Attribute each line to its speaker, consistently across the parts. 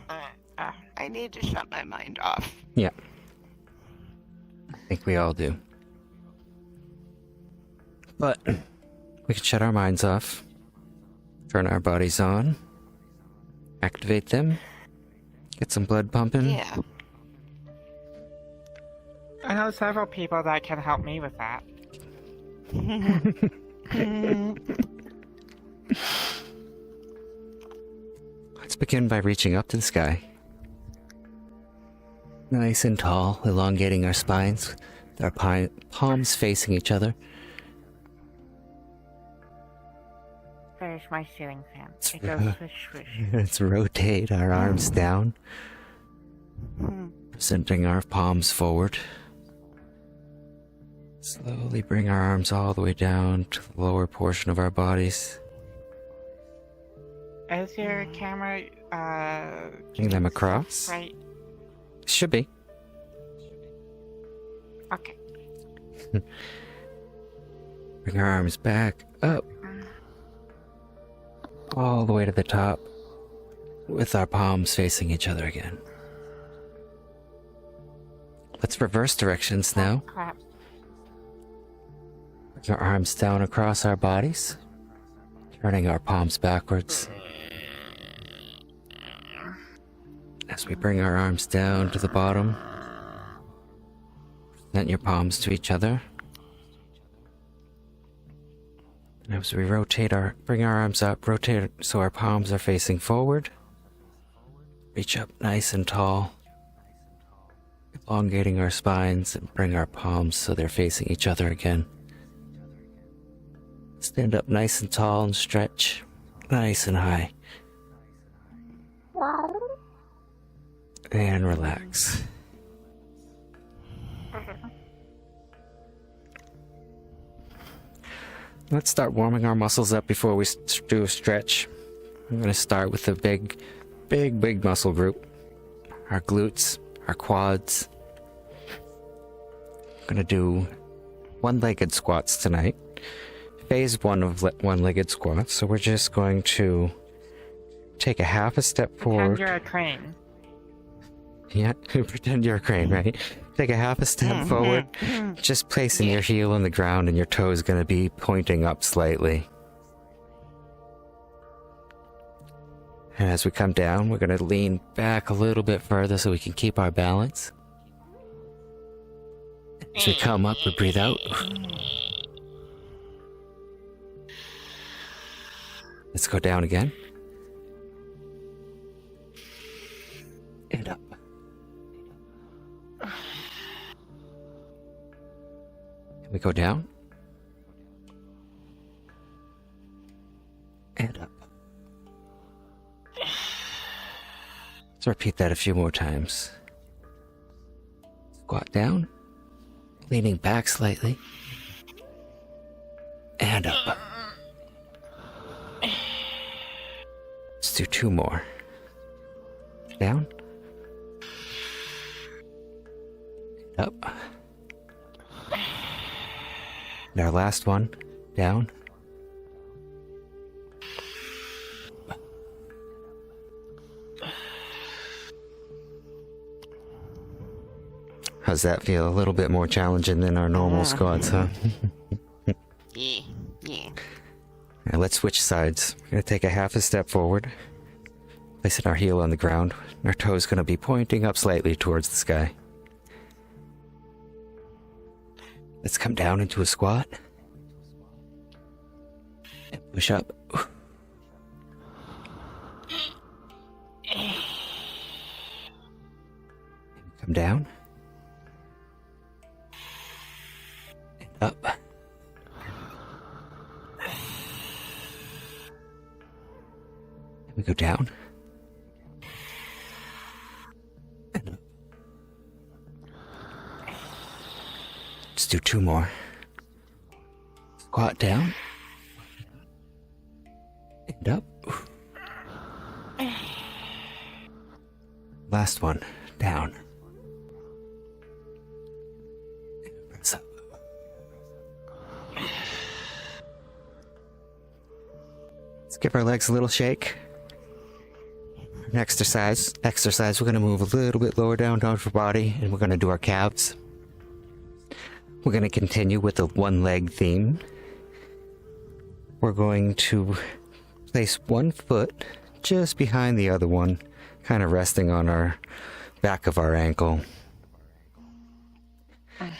Speaker 1: I need to shut my mind off.
Speaker 2: Yeah. I think we all do. But we can shut our minds off, turn our bodies on, activate them, get some blood pumping.
Speaker 1: Yeah.
Speaker 3: I know several people that can help me with that.
Speaker 2: Let's begin by reaching up to the sky. Nice and tall, elongating our spines, with our palms facing each other.
Speaker 3: There's my ceiling fan. It goes swish swish.
Speaker 2: Let's rotate our arms down, presenting our palms forward. Slowly bring our arms all the way down to the lower portion of our bodies.
Speaker 3: Is your camera,
Speaker 2: Bring them across.
Speaker 3: right?
Speaker 2: Should be.
Speaker 3: Okay.
Speaker 2: Bring our arms back up. All the way to the top. With our palms facing each other again. Let's reverse directions now.
Speaker 3: Crap.
Speaker 2: Bring our arms down across our bodies. Turning our palms backwards. As we bring our arms down to the bottom. Present your palms to each other. And as we bring our arms up, rotate so our palms are facing forward. Reach up nice and tall. Elongating our spines and bring our palms so they're facing each other again. Stand up nice and tall and stretch nice and high. And relax. Let's start warming our muscles up before we do a stretch. I'm going to start with a big muscle group. Our glutes, our quads. I'm going to do one-legged squats tonight. Phase 1 of one-legged squats. So we're just going to take a half a step forward.
Speaker 3: Pretend you're a crane.
Speaker 2: Yeah, pretend you're a crane, right? Take a half a step forward, just placing your heel on the ground and your toe is going to be pointing up slightly. And as we come down, we're going to lean back a little bit further so we can keep our balance. As we come up, we breathe out. Let's go down again. And up. And we go down. And up. Let's repeat that a few more times. Squat down. Leaning back slightly. And up. Let's do 2 more. Down. Up. And our last one. Down. How's that feel? A little bit more challenging than our normal squats, huh?
Speaker 1: Yeah.
Speaker 2: Now let's switch sides. We're going to take a half a step forward. Placing our heel on the ground. Our toe's going to be pointing up slightly towards the sky. Let's come down into a squat. And push up. And come down. And up. And we go down. And up. Let's do 2 more. Squat down. And up. Last one. Down. And press up. Let's give our legs a little shake. exercise. We're going to move a little bit lower down our body, and we're going to do our calves. We're going to continue with the one leg theme. We're going to place one foot just behind the other one, kind of resting on our back of our ankle.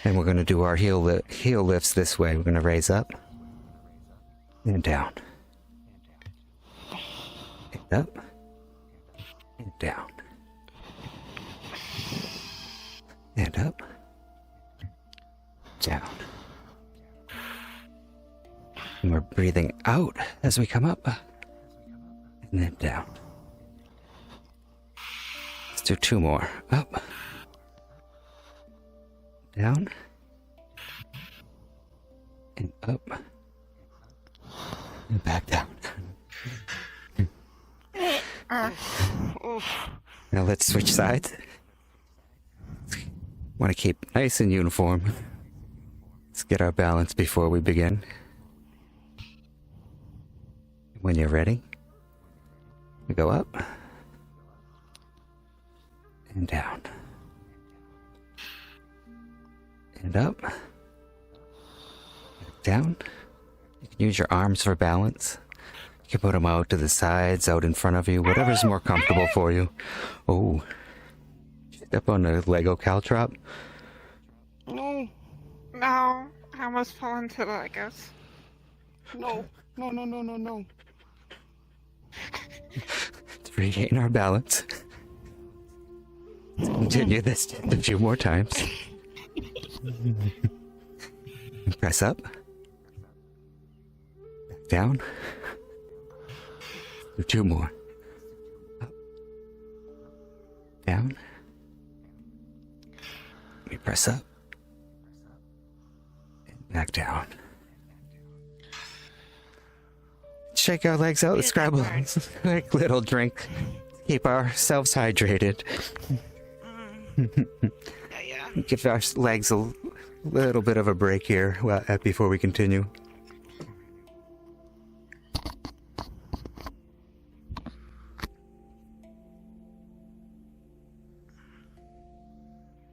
Speaker 2: And we're going to do our heel lifts this way. We're going to raise up and down. And up and down. And up, down. And we're breathing out as we come up and then down. Let's do 2 more. Up, down, and up, and back down. Now let's switch sides. Want to keep nice and uniform. Let's get our balance before we begin. When you're ready, we go up and down and up, down. You can use your arms for balance. You can put them out to the sides, out in front of you, whatever's more comfortable for you. Oh, step on a Lego caltrop.
Speaker 1: No.
Speaker 4: No, I almost fell into the Legos.
Speaker 1: No. No.
Speaker 2: To regain our balance. Let's continue this just a few more times. Press up. Back down. Do 2 more. Up. Down. We press up. And back down. Shake our legs out, let's grab a quick little drink. Keep ourselves hydrated.
Speaker 1: Yeah.
Speaker 2: Give our legs a little bit of a break here before we continue.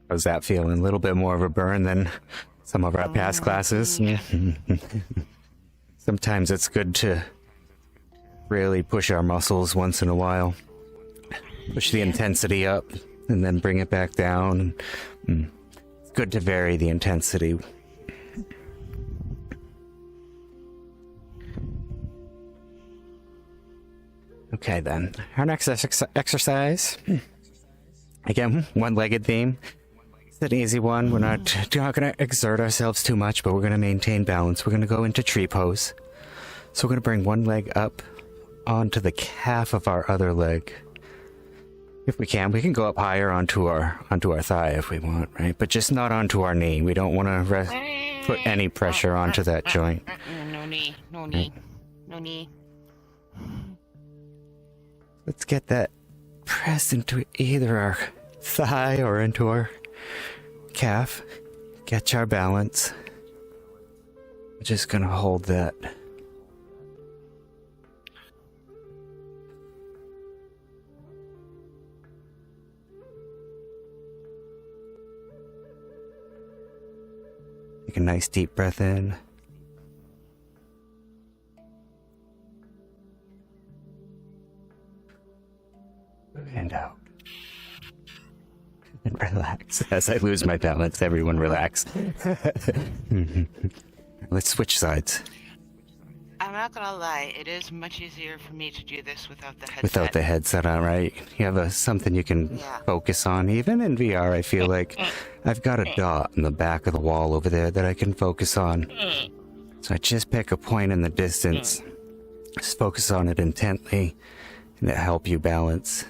Speaker 2: How's that feeling? A little bit more of a burn than some of our past classes. Sometimes it's good to really push our muscles once in a while. Push the intensity up and then bring it back down. It's good to vary the intensity. Okay then, our next exercise. Again, one-legged theme. It's an easy one. We're not going to exert ourselves too much, but we're going to maintain balance. We're going to go into tree pose. So we're going to bring one leg up onto the calf of our other leg. If we can go up higher onto our thigh if we want, right? But just not onto our knee. We don't want to put any pressure onto that joint.
Speaker 1: No knee.
Speaker 2: Let's get that pressed into either our thigh or into our calf. Catch our balance. We're just gonna hold that. Take a nice deep breath in. And out. And relax. As I lose my balance, everyone relax. Let's switch sides.
Speaker 1: I'm not gonna lie, it is much easier for me to do this without the headset.
Speaker 2: Without the headset on, right? You have something you can focus on. Even in VR, I feel like I've got a dot in the back of the wall over there that I can focus on. So I just pick a point in the distance, just focus on it intently, and it'll help you balance.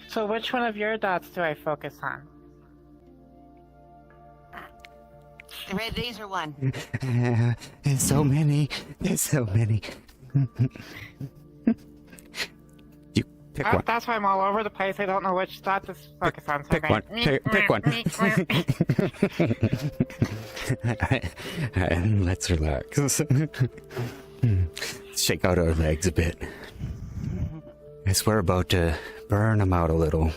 Speaker 4: So which one of your dots do I focus on?
Speaker 1: The red laser one.
Speaker 2: There's so many. There's so many. You pick one.
Speaker 4: That's why I'm all over the place. I don't know which dot to focus on. So
Speaker 2: Pick one. Pick one. Let's relax. shake out our legs a bit. As we're about to burn them out a little.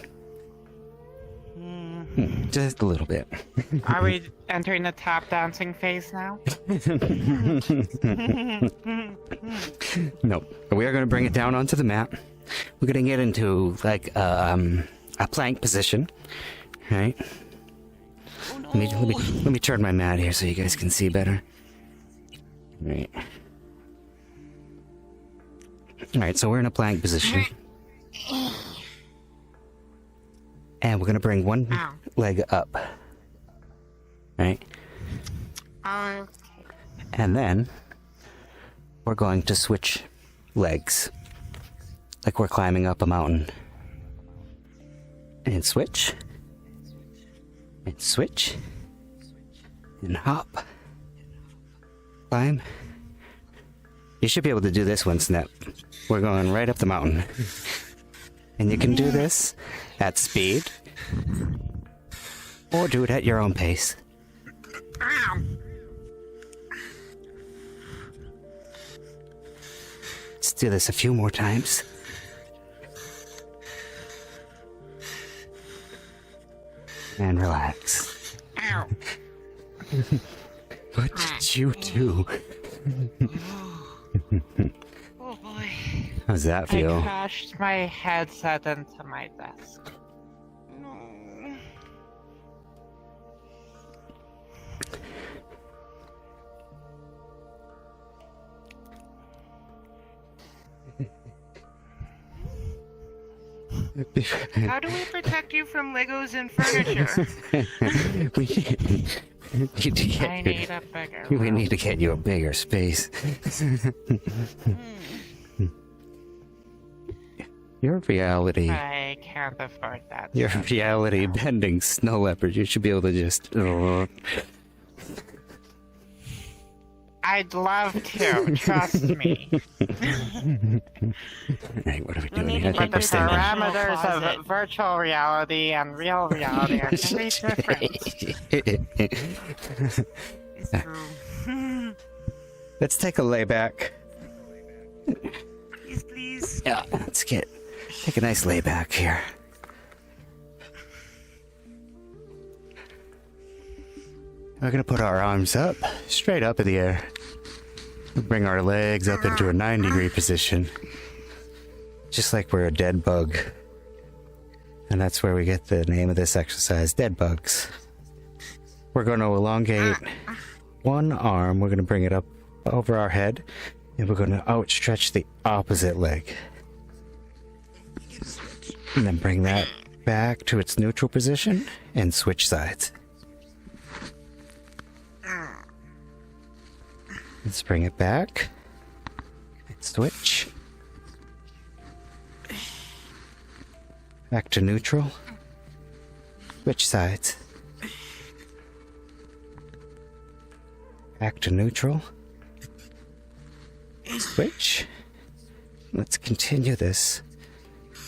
Speaker 2: Just a little bit.
Speaker 4: Are we entering the tap dancing phase now?
Speaker 2: Nope. We are going to bring it down onto the mat. We're going to get into, like, a plank position. Right?
Speaker 1: Oh, no.
Speaker 2: Let me turn my mat here so you guys can see better. Right. Alright, so we're in a plank position. And we're gonna bring one leg up. Right?
Speaker 4: Okay.
Speaker 2: And then we're going to switch legs. Like we're climbing up a mountain. And switch. And switch. And hop. Climb. You should be able to do this one, Snap. We're going right up the mountain. And you can do this at speed. Or do it at your own pace. Let's do this a few more times. And relax.
Speaker 4: Ow.
Speaker 2: What did you do?
Speaker 1: Oh boy.
Speaker 2: How's that
Speaker 4: I
Speaker 2: feel?
Speaker 4: crashed my headset into my desk.
Speaker 1: No. How do we protect you from Legos and furniture?
Speaker 2: we need to get
Speaker 4: I
Speaker 2: you-
Speaker 4: need a bigger
Speaker 2: We
Speaker 4: room.
Speaker 2: need to get you a bigger space. Your reality.
Speaker 4: I can't afford that.
Speaker 2: Your reality bending snow leopard. You should be able to just.
Speaker 4: I'd love to. Trust me.
Speaker 2: Hey, what are we
Speaker 1: You'll
Speaker 2: doing?
Speaker 1: need
Speaker 2: here?
Speaker 1: to
Speaker 2: I
Speaker 1: get
Speaker 2: think we're
Speaker 1: the
Speaker 2: staying.
Speaker 4: Parameters
Speaker 1: closet.
Speaker 4: of virtual reality and real reality are very different.
Speaker 1: It's true.
Speaker 2: Let's take a layback.
Speaker 1: Please, please.
Speaker 2: Yeah, let's take a nice layback here. We're gonna put our arms up, straight up in the air. Bring our legs up into a 90-degree position. Just like we're a dead bug. And that's where we get the name of this exercise, dead bugs. We're gonna elongate one arm, we're gonna bring it up over our head, and we're gonna outstretch the opposite leg. And then bring that back to its neutral position and switch sides. Let's bring it back. And switch. Back to neutral. Switch sides. Back to neutral. Switch. Let's continue this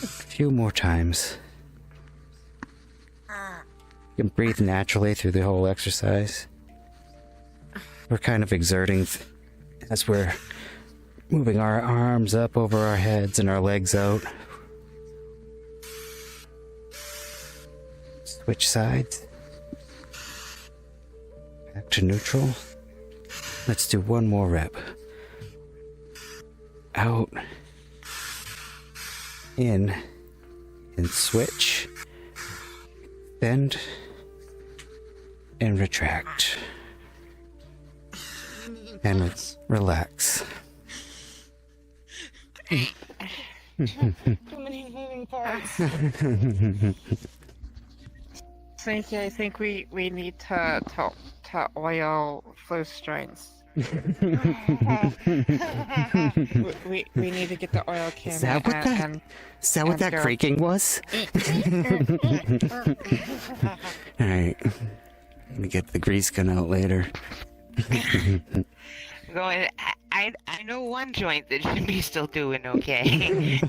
Speaker 2: a few more times. You can breathe naturally through the whole exercise. We're kind of exerting as we're moving our arms up over our heads and our legs out. Switch sides. Back to neutral. Let's do one more rep. Out. In. And switch. Bend. And retract. And relax.
Speaker 1: Too many moving parts.
Speaker 4: Slinky, I think we need to oil flu strains. we need to get the oil can
Speaker 2: Is that what
Speaker 4: and
Speaker 2: Is that what that
Speaker 4: go.
Speaker 2: creaking was? Alright. Let me get the grease gun out later.
Speaker 1: Going, I know one joint that should be still doing okay.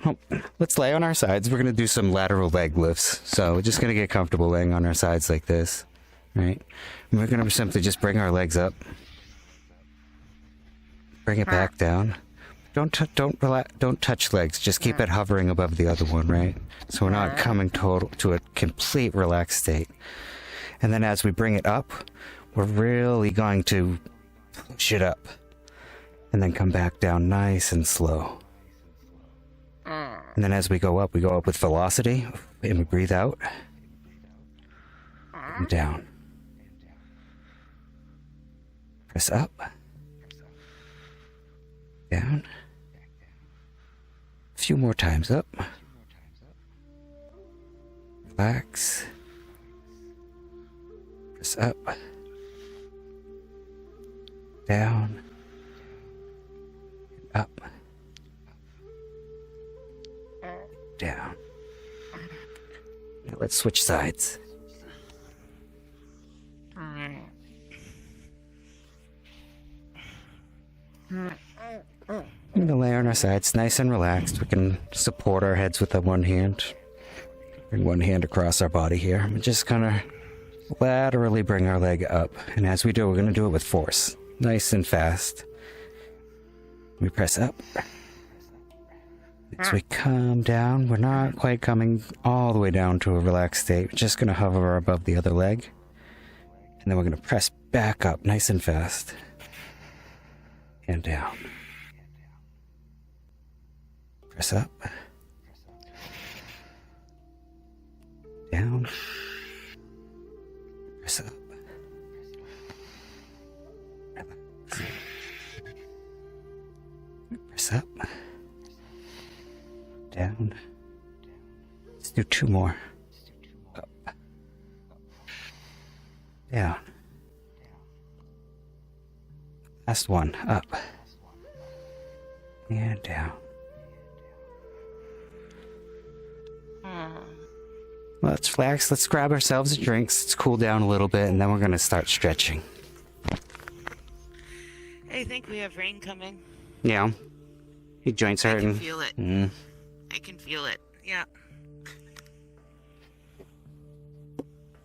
Speaker 2: Oh, let's lay on our sides. We're going to do some lateral leg lifts. So we're just going to get comfortable laying on our sides like this. Right? And we're going to simply just bring our legs up. bring it back down. Don't touch legs. Just keep it hovering above the other one, right? So we're not coming to a complete relaxed state. And then as we bring it up, we're really going to push it up. And then come back down nice and slow. And then as we go up with velocity. And we breathe out. And down. Press up. Down. A few more times up. Relax. Press up. Down. Up. Down. Now let's switch sides. We're gonna lay on our sides, nice and relaxed. We can support our heads with the one hand. Bring one hand across our body here. We're just gonna laterally bring our leg up. And as we do, we're gonna do it with force. Nice and fast. We press up. As we come down, we're not quite coming all the way down to a relaxed state. We're just gonna hover above the other leg. And then we're gonna press back up nice and fast. And down. Press up. Down. Press up. Relax. Press up. Down. Let's do two more. Up. Down. Last one. Up. And down. Let's relax. Let's grab ourselves drinks. Let's cool down a little bit, and then we're going to start stretching.
Speaker 1: I think we have rain coming.
Speaker 2: Yeah. Your joints
Speaker 1: I
Speaker 2: hurting.
Speaker 1: can feel it. I can feel it. Yeah.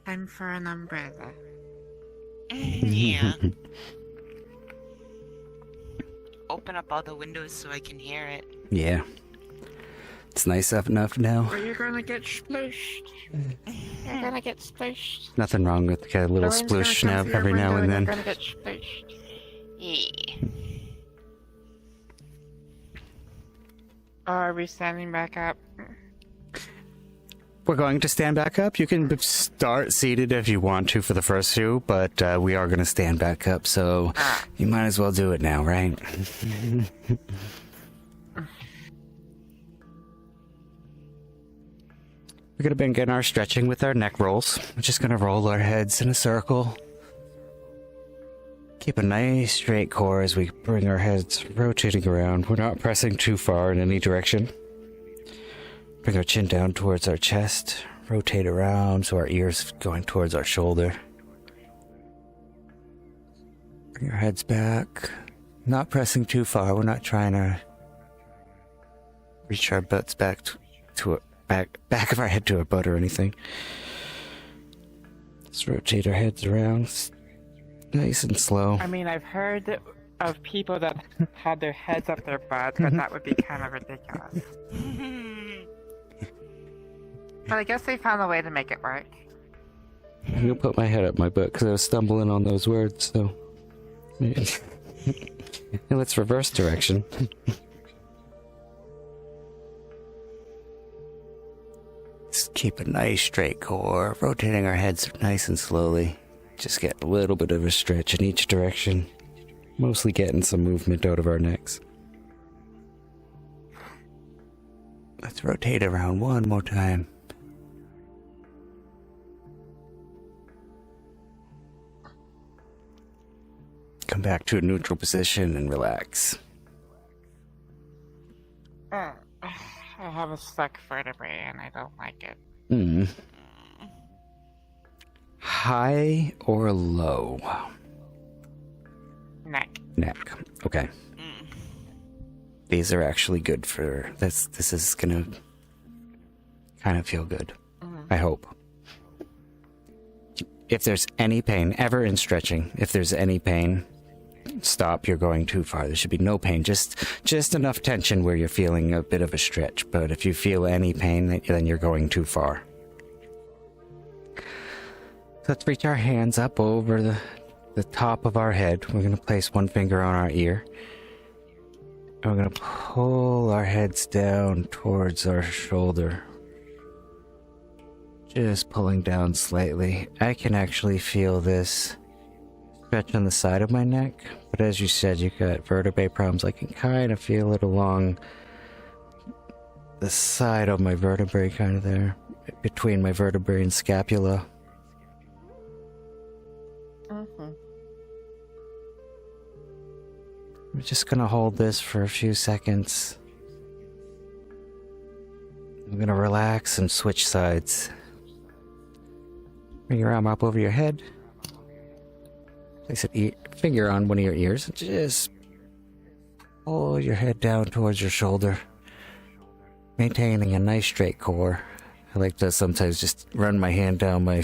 Speaker 4: Time for an umbrella.
Speaker 1: Yeah. Open up all the windows so I can hear it.
Speaker 2: Yeah. It's nice enough now.
Speaker 4: Or you're gonna get splooshed. You're gonna get splooshed.
Speaker 2: Nothing wrong with a little
Speaker 4: Joanne's gonna
Speaker 2: sploosh
Speaker 4: come
Speaker 2: now,
Speaker 4: through your
Speaker 2: every now
Speaker 4: window
Speaker 2: and then.
Speaker 4: You're gonna get splooshed.
Speaker 1: Yeah.
Speaker 4: Are we standing back up?
Speaker 2: We're going to stand back up. You can start seated if you want to for the first few, but we are going to stand back up, so you might as well do it now, right? We're going to begin our stretching with our neck rolls. We're just going to roll our heads in a circle. Keep a nice straight core as we bring our heads rotating around. We're not pressing too far in any direction. Bring our chin down towards our chest. Rotate around so our ears going towards our shoulder. Bring our heads back. Not pressing too far. We're not trying to reach our butts back to back of our head to our butt or anything. Let's rotate our heads around. Nice and slow.
Speaker 4: I mean, I've heard of people that had their heads up their butts, but that would be kind of ridiculous. But I guess they found a way to make it work.
Speaker 2: I'm gonna put my head up my butt because I was stumbling on those words, so. And let's reverse direction. Just keep a nice straight core, rotating our heads nice and slowly. Just get a little bit of a stretch in each direction. Mostly getting some movement out of our necks. Let's rotate around one more time. Come back to a neutral position and relax.
Speaker 4: I have a stuck vertebrae and I don't like it.
Speaker 2: High or low?
Speaker 4: Neck.
Speaker 2: Neck. Okay. These are actually good for this. This is gonna kind of feel good. I hope. If there's any pain ever in stretching, if there's any pain, stop, you're going too far. There should be no pain, just enough tension where you're feeling a bit of a stretch. But if you feel any pain, then you're going too far. So let's reach our hands up over the top of our head. We're going to place one finger on our ear. And we're going to pull our heads down towards our shoulder. Just pulling down slightly. I can actually feel this stretch on the side of my neck, but as you said, you got vertebrae problems. I can kind of feel it along the side of my vertebrae, kind of there, between my vertebrae and scapula. I'm just gonna hold this for a few seconds. I'm gonna relax and switch sides. Bring your arm up over your head. Place a finger on one of your ears and just pull your head down towards your shoulder, maintaining a nice straight core. I like to sometimes just run my hand down my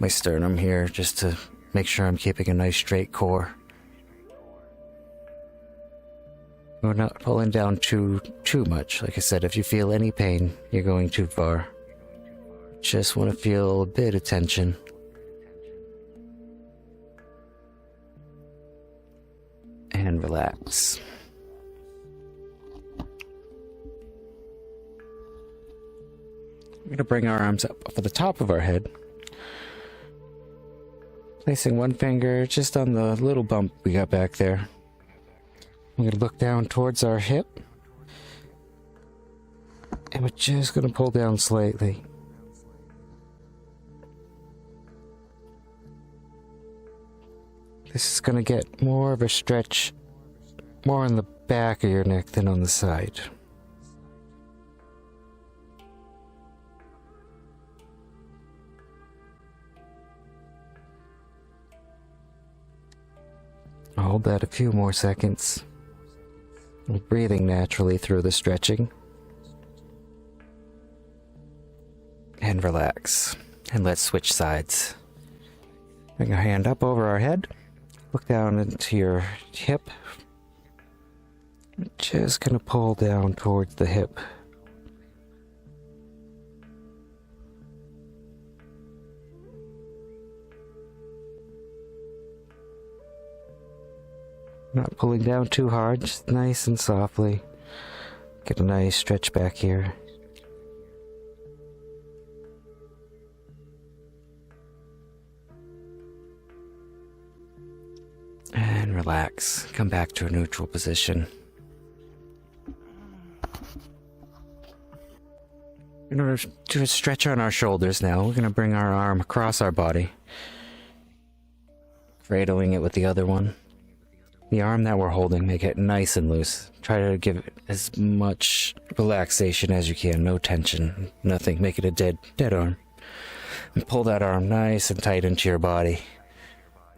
Speaker 2: sternum here just to make sure I'm keeping a nice straight core. We're not pulling down too much. Like I said, if you feel any pain, you're going too far. Just want to feel a bit of tension. And relax. We're going to bring our arms up for the top of our head. Placing one finger just on the little bump we got back there. I'm going to look down towards our hip. And we're just going to pull down slightly. This is going to get more of a stretch, more on the back of your neck than on the side. I'll hold that a few more seconds. Breathing naturally through the stretching. And relax. And let's switch sides. Bring our hand up over our head. Look down into your hip. Just gonna pull down towards the hip. Not pulling down too hard, just nice and softly. Get a nice stretch back here. And relax. Come back to a neutral position. In order to do a stretch on our shoulders now, we're going to bring our arm across our body, cradling it with the other one. The arm that we're holding, make it nice and loose. Try to give it as much relaxation as you can. No tension, nothing. Make it a dead arm. And pull that arm nice and tight into your body.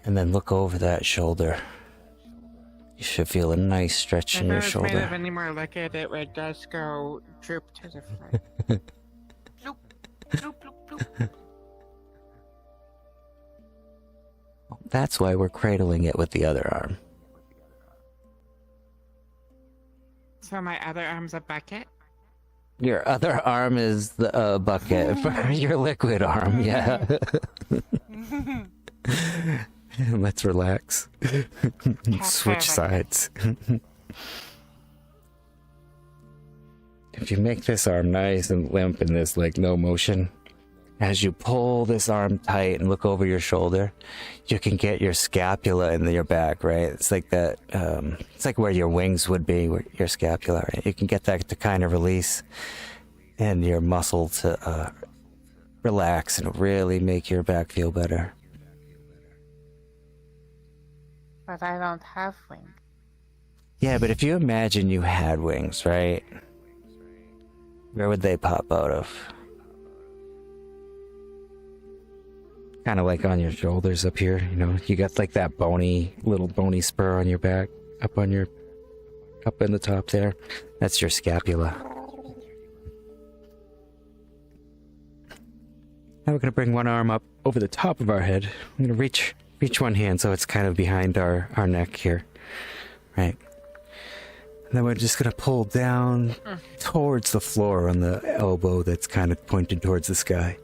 Speaker 2: And then look over that shoulder. You should feel a nice stretch in your shoulder.
Speaker 4: If it was made of any more liquid, it would just go droop to the front.
Speaker 1: Bloop, bloop, bloop, bloop.
Speaker 2: That's why we're cradling it with the other arm.
Speaker 4: So my other arm's a bucket?
Speaker 2: Your other arm is the bucket for your liquid arm, yeah. Let's relax. Switch sides. If you make this arm nice and limp and there's like no motion, as you pull this arm tight and look over your shoulder, you can get your scapula in your back, right? It's like that, it's like where your wings would be, where your scapula, right? You can get that to kind of release and your muscle to relax and really make your back feel better.
Speaker 3: But I don't have wings.
Speaker 2: Yeah, but if you imagine you had wings, right? Where would they pop out of? Kind of like on your shoulders up here, you know? You got like that little bony spur on your back, up in the top there. That's your scapula. Now we're going to bring one arm up over the top of our head. I'm going to reach one hand so it's kind of behind our neck here. right? And then we're just gonna pull down towards the floor on the elbow that's kind of pointed towards the sky.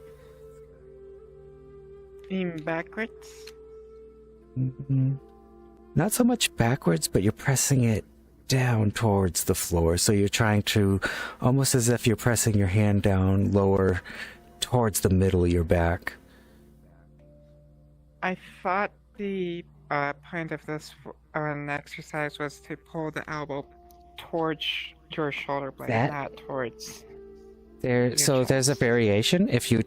Speaker 4: Aim backwards.
Speaker 2: Not so much backwards, but you're pressing it down towards the floor. So you're trying to, almost as if you're pressing your hand down lower towards the middle of your back.
Speaker 4: I thought the point of this exercise was to pull the elbow towards your shoulder blade,
Speaker 2: That-
Speaker 4: not towards.
Speaker 2: So there's a variation. If you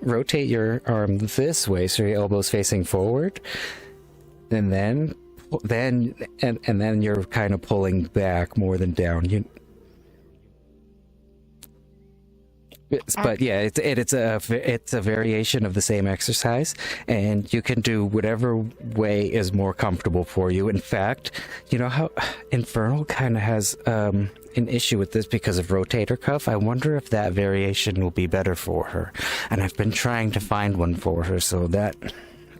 Speaker 2: rotate your arm this way, so your elbow's facing forward, and then you're kind of pulling back more than down. But yeah, it's a variation of the same exercise, and you can do whatever way is more comfortable for you. In fact, you know how Infernal kind of has an issue with this because of rotator cuff. I wonder if that variation will be better for her, and I've been trying to find one for her, so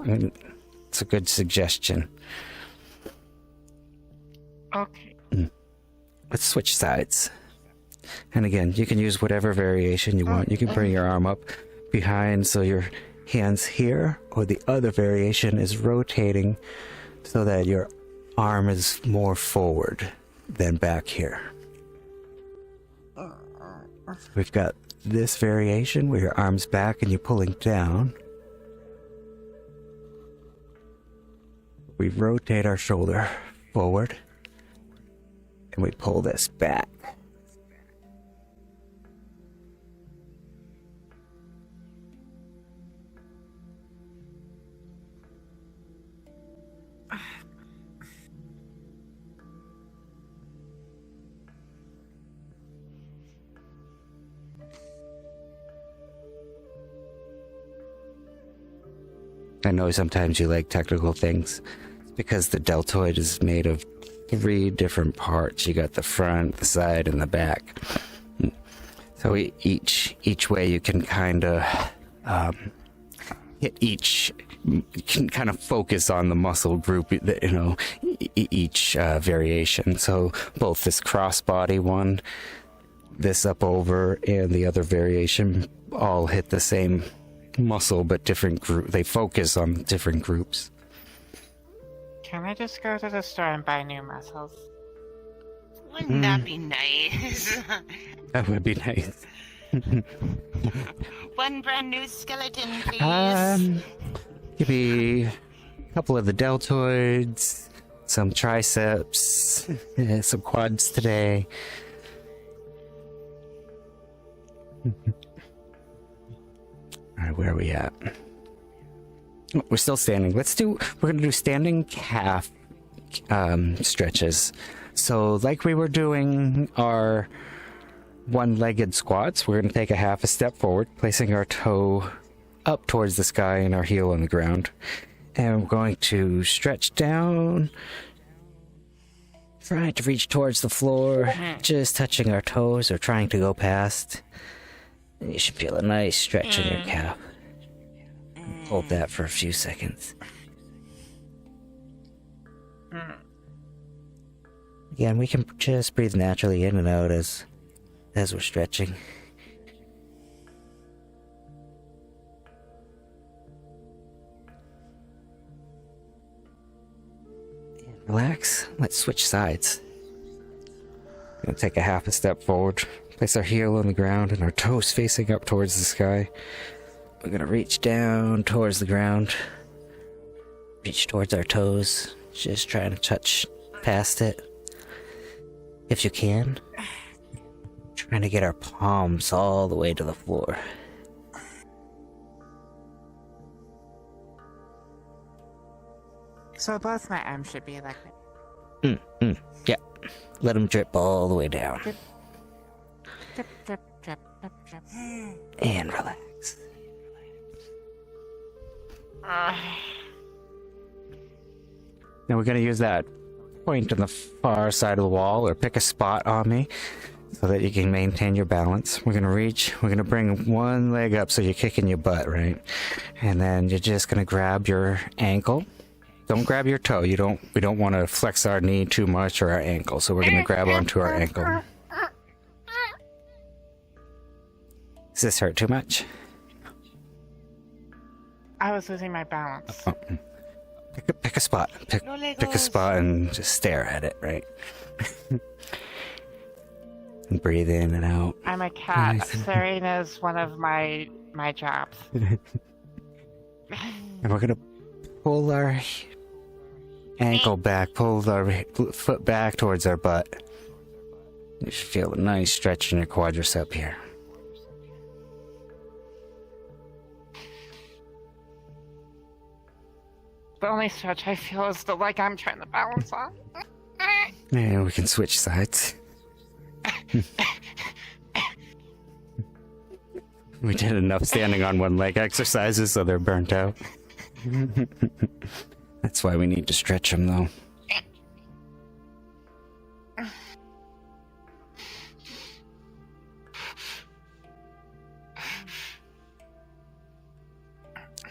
Speaker 2: it's a good suggestion.
Speaker 4: Okay.
Speaker 2: Let's switch sides. And again, you can use whatever variation you want. You can bring your arm up behind so your hand's here, or the other variation is rotating so that your arm is more forward than back here. We've got this variation where your arm's back and you're pulling down. We rotate our shoulder forward and we pull this back. I know sometimes you like technical things. It's because the deltoid is made of 3 different parts. You got the front, the side, and the back. So each way you can kind of hit each. You can kind of focus on the muscle group, each variation. So both this crossbody one, this up over, and the other variation all hit the same muscle, but different group. They focus on different groups.
Speaker 4: Can I just go to the store and buy new muscles?
Speaker 1: Wouldn't that be nice?
Speaker 2: That would be nice.
Speaker 1: One brand new skeleton, please.
Speaker 2: Give me a couple of the deltoids, some triceps, some quads today. Alright, where are we at? Oh, we're still standing. We're gonna do standing calf stretches. So like we were doing our one-legged squats, we're gonna take a half a step forward, placing our toe up towards the sky and our heel on the ground. And we're going to stretch down, trying to reach towards the floor, just touching our toes or trying to go past. And you should feel a nice stretch in your calf. Hold that for a few seconds. Again, we can just breathe naturally in and out as we're stretching. Relax. Let's switch sides. Gonna take a half a step forward, place our heel on the ground and our toes facing up towards the sky. We're gonna reach down towards the ground, reach towards our toes, just trying to touch past it if you can. Trying to get our palms all the way to the floor.
Speaker 3: So both my arms should be like
Speaker 2: Yeah. Let them drip all the way down.
Speaker 3: drip, drip, drip, drip, drip.
Speaker 2: And relax. Now we're going to use that point on the far side of the wall, or pick a spot on me so that you can maintain your balance. We're going to reach, we're going to bring one leg up so you're kicking your butt, right? And then you're just going to grab your ankle don't grab your toe. We don't want to flex our knee too much or our ankle, so we're gonna grab onto our ankle. Does this hurt too much?
Speaker 4: I was losing my balance.
Speaker 2: Oh. Pick a spot. Pick
Speaker 1: No
Speaker 2: a
Speaker 1: Legos.
Speaker 2: spot and just stare at it, right? And breathe in and out.
Speaker 4: I'm a cat.
Speaker 2: Nice.
Speaker 4: Staring is one of my jobs.
Speaker 2: And we're gonna pull our ankle back, pull our foot back towards our butt. You should feel a nice stretch in your quadricep here.
Speaker 4: The only stretch I feel is the leg I'm trying to balance on.
Speaker 2: And we can switch sides. We did enough standing on one leg exercises, so they're burnt out. That's why we need to stretch them, though.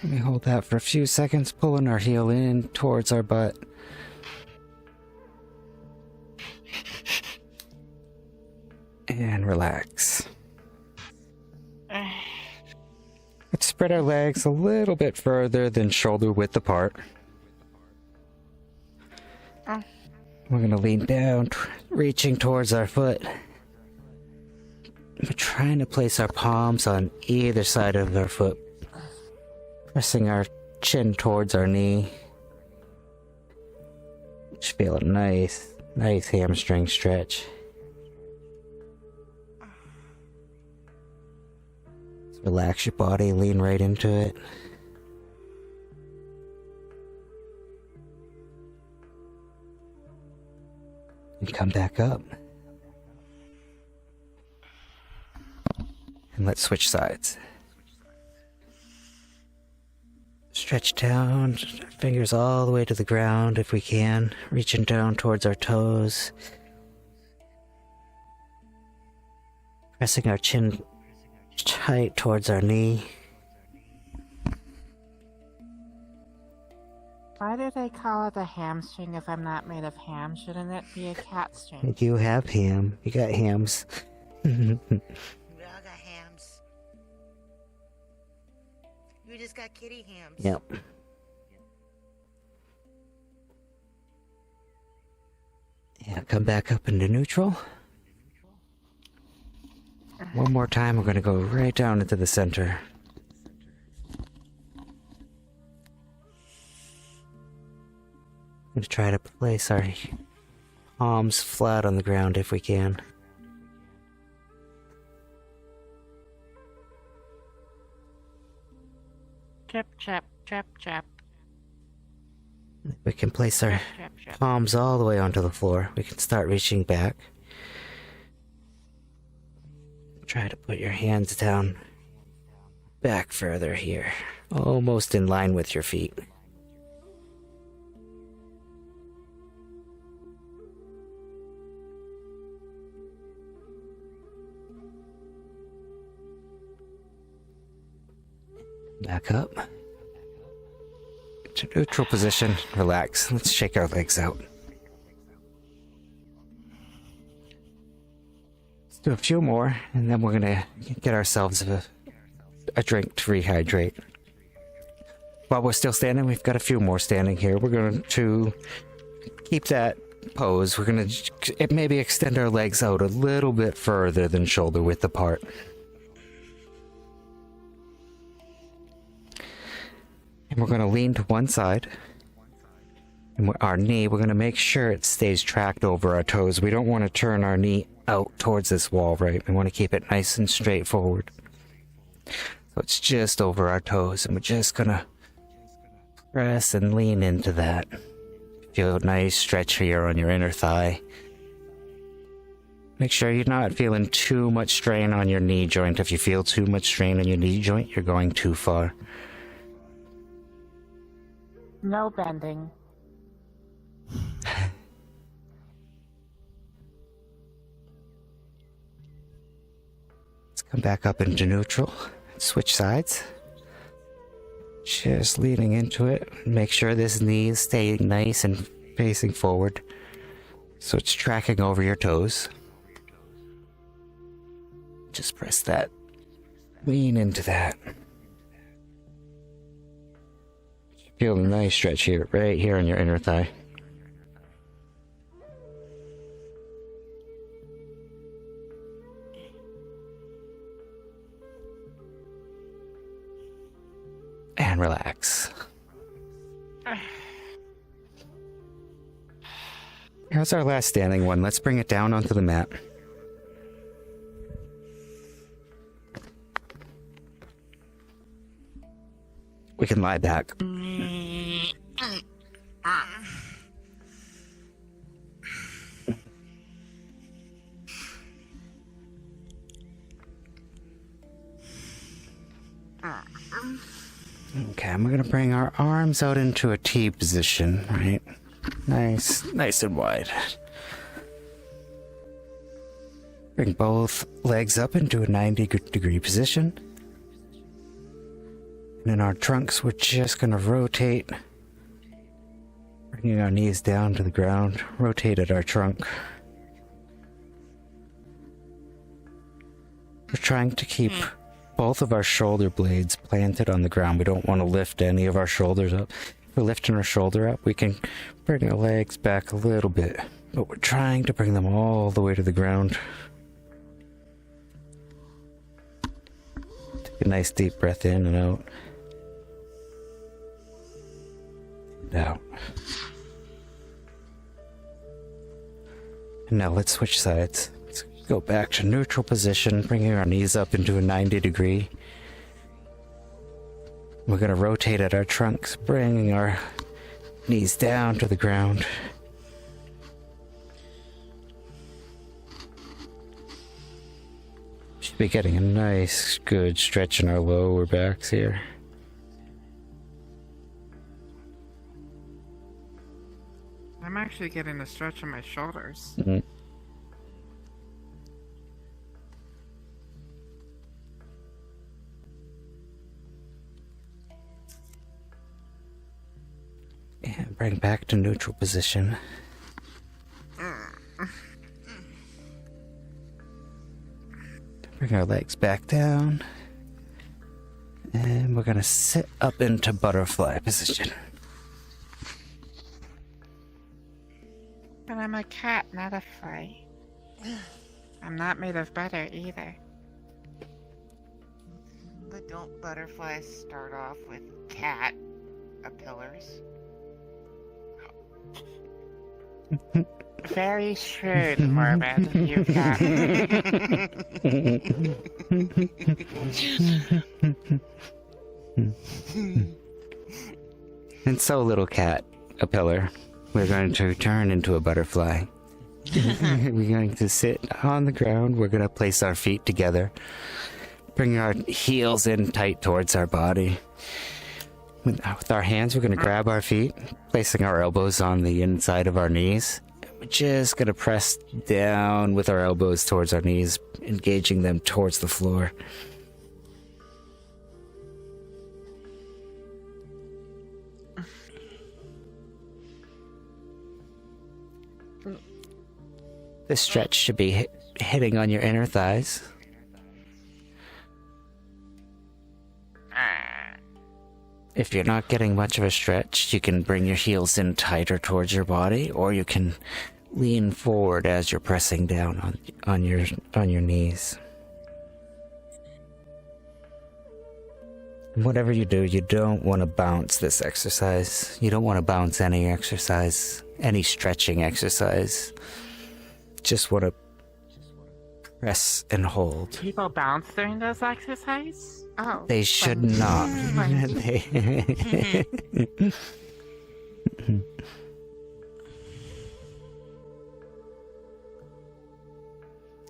Speaker 2: Let me hold that for a few seconds, pulling our heel in towards our butt. And relax. Let's spread our legs a little bit further than shoulder width apart. We're going to lean down, reaching towards our foot. We're trying to place our palms on either side of our foot, pressing our chin towards our knee. Just feel a nice hamstring stretch. Relax your body, lean right into it. And come back up. And let's switch sides. Stretch down, fingers all the way to the ground if we can, reaching down towards our toes. Pressing our chin tight towards our knee.
Speaker 4: Why do they call it a hamstring if I'm not made of ham? Shouldn't it be a cat string?
Speaker 2: You do have ham. You got hams.
Speaker 1: We all got hams. You just got kitty hams.
Speaker 2: Yep. Yeah, come back up into neutral. One more time, we're going to go right down into the center. I'm going to try to place our palms flat on the ground if we can.
Speaker 4: Chip, chip, chip, chip.
Speaker 2: We can place our
Speaker 4: Chip, chip.
Speaker 2: palms all the way onto the floor. We can start reaching back. Try to put your hands down back further here, almost in line with your feet. Back up. To neutral position, relax. Let's shake our legs out. Do a few more, and then we're gonna get ourselves a drink to rehydrate. While we're still standing, we've got a few more standing here. We're going to keep that pose. We're gonna maybe extend our legs out a little bit further than shoulder width apart. And we're gonna lean to one side. And our knee, we're gonna make sure it stays tracked over our toes. We don't want to turn our knee out towards this wall, right? We want to keep it nice and straight forward. So it's just over our toes, and we're just gonna press and lean into that. Feel a nice stretch here on your inner thigh. Make sure you're not feeling too much strain on your knee joint. If you feel too much strain on your knee joint, you're going too far.
Speaker 4: No bending.
Speaker 2: Let's come back up into neutral. Switch sides. Just leaning into it. Make sure this knee is staying nice and facing forward. So it's tracking over your toes. Just press that. Lean into that. Feel a nice stretch here, right here on your inner thigh. And relax. Here's our last standing one. Let's bring it down onto the mat. We can lie back. Okay, I'm gonna bring our arms out into a T position, right? Nice and wide. Bring both legs up into a 90-degree position. And in our trunks, we're just gonna rotate, bringing our knees down to the ground, rotate at our trunk. We're trying to keep both of our shoulder blades planted on the ground. We don't want to lift any of our shoulders up. If we're lifting our shoulder up, we can bring our legs back a little bit, but we're trying to bring them all the way to the ground. Take a nice deep breath in and out. And out. And now let's switch sides. Let's go back to neutral position, bringing our knees up into a 90-degree. We're going to rotate at our trunks, bringing our knees down to the ground. Should be getting a nice, good stretch in our lower backs here.
Speaker 4: I'm actually getting a stretch in my shoulders.
Speaker 2: Mm-hmm. And bring back to neutral position. Bring our legs back down. And we're gonna sit up into butterfly position.
Speaker 4: But I'm a cat, not a fly. I'm not made of butter either.
Speaker 1: But don't butterflies start off with caterpillars?
Speaker 4: Very shrewd, Morbid. You cat.
Speaker 2: And so, little cat, a pillar, we're going to turn into a butterfly. We're going to sit on the ground. We're going to place our feet together, bring our heels in tight towards our body. With our hands, we're going to grab our feet, placing our elbows on the inside of our knees. We're just going to press down with our elbows towards our knees, engaging them towards the floor. This stretch should be hitting on your inner thighs. If you're not getting much of a stretch, you can bring your heels in tighter towards your body, or you can lean forward as you're pressing down on your knees. Whatever you do, you don't want to bounce this exercise. You don't want to bounce any exercise, any stretching exercise. Just want to press and hold.
Speaker 4: People bounce during those exercises? Oh.
Speaker 2: They should not.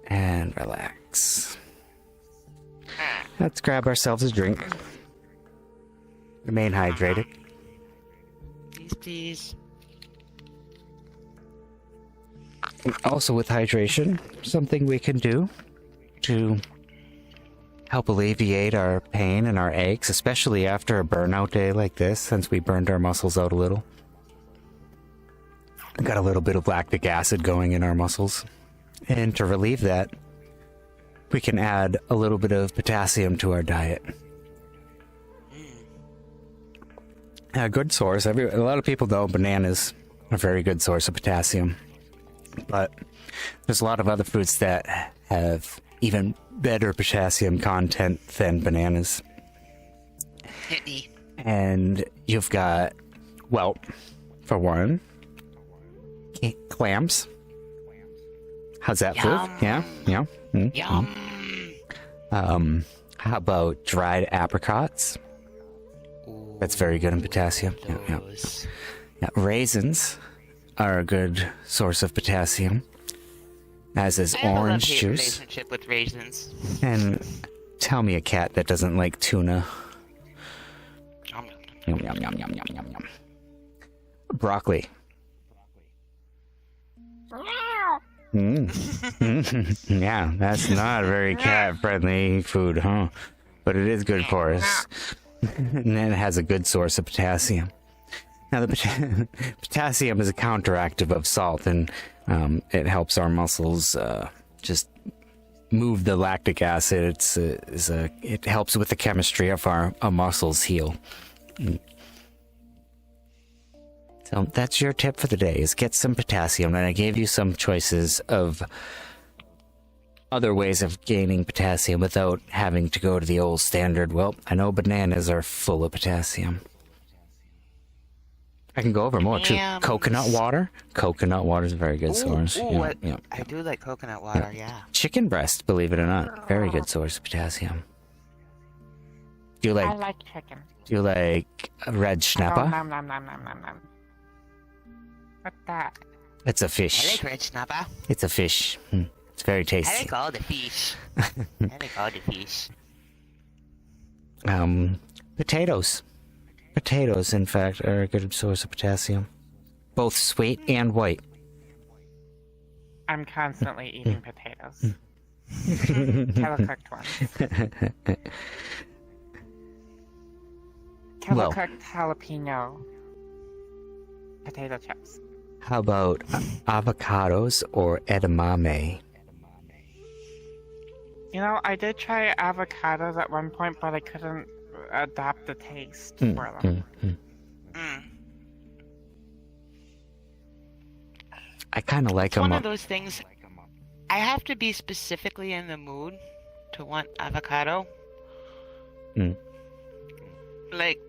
Speaker 2: And relax. Let's grab ourselves a drink. Remain hydrated.
Speaker 1: Please.
Speaker 2: Also with hydration, something we can do to help alleviate our pain and our aches, especially after a burnout day like this, since we burned our muscles out a little. Got a little bit of lactic acid going in our muscles. And to relieve that, we can add a little bit of potassium to our diet. A good source. A lot of people know bananas are a very good source of potassium. But there's a lot of other fruits that have even better potassium content than bananas.
Speaker 1: Hit me.
Speaker 2: And you've got, well, for one, clams. How's that
Speaker 1: Yum.
Speaker 2: food? Yeah, yeah. Mm,
Speaker 1: Yum.
Speaker 2: How about dried apricots? That's very good in potassium. Yeah, yeah.
Speaker 1: Those.
Speaker 2: Yeah, raisins are a good source of potassium, as is
Speaker 1: I have a
Speaker 2: orange
Speaker 1: love-hate
Speaker 2: juice.
Speaker 1: relationship with raisins.
Speaker 2: And tell me a cat that doesn't like tuna.
Speaker 1: Yum, yum,
Speaker 2: Yum, yum, yum, yum, yum, yum, yum. Broccoli. Yeah, that's not a very cat-friendly food, huh? But it is good for us. And then it has a good source of potassium. Now, the potassium is a counteractive of salt, and it helps our muscles just move the lactic acid. It helps with the chemistry of our muscles heal. So that's your tip for the day, is get some potassium. And I gave you some choices of other ways of gaining potassium without having to go to the old standard. Well, I know bananas are full of potassium. I can go over more too.
Speaker 1: Yams.
Speaker 2: Coconut water. Coconut water is a very good source.
Speaker 1: Ooh,
Speaker 2: Yeah.
Speaker 1: I do like coconut water, yeah.
Speaker 2: Chicken breast, believe it or not, very good source of potassium. Do you
Speaker 3: I
Speaker 2: like
Speaker 3: like chicken.
Speaker 2: red
Speaker 3: Oh,
Speaker 2: schnapper?
Speaker 3: nom nom nom nom nom nom. What's that?
Speaker 2: It's a
Speaker 1: I
Speaker 2: fish.
Speaker 1: like red snapper.
Speaker 2: It's a fish. It's very
Speaker 1: I
Speaker 2: tasty.
Speaker 1: like all the fish. I like all the fish.
Speaker 2: Potatoes. Potatoes, in fact, are a good source of potassium. Both sweet and white.
Speaker 4: I'm constantly eating potatoes. Kettle-cooked ones.
Speaker 2: Well.
Speaker 4: Kettle-cooked jalapeno potato chips.
Speaker 2: How about avocados or edamame?
Speaker 4: You know, I did try avocados at one point, but I couldn't adopt the taste for them.
Speaker 1: Mm.
Speaker 2: I kind of like
Speaker 1: It's one
Speaker 2: them.
Speaker 1: of those things. I have to be specifically in the mood to want avocado.
Speaker 2: Mm.
Speaker 1: Like,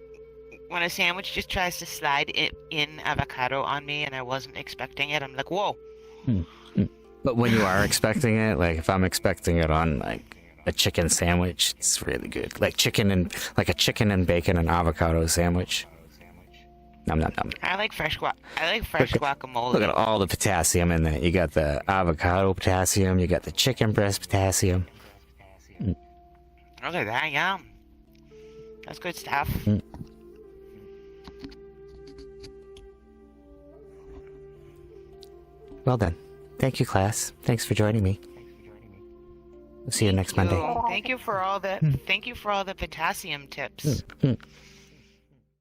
Speaker 1: when a sandwich just tries to slide in avocado on me and I wasn't expecting it, I'm like, whoa.
Speaker 2: But when you are expecting it, like if I'm expecting it on like a chicken sandwich, it's really good. Like a chicken and bacon and avocado sandwich. Nom nom nom.
Speaker 1: I like fresh guacamole.
Speaker 2: Look at all the potassium in there. You got the avocado potassium, you got the chicken breast potassium.
Speaker 1: Look at that, yeah. That's good stuff.
Speaker 2: Well done. Thank you, class. Thanks for joining me. We'll see you next Monday.
Speaker 1: Thank you for all the potassium tips.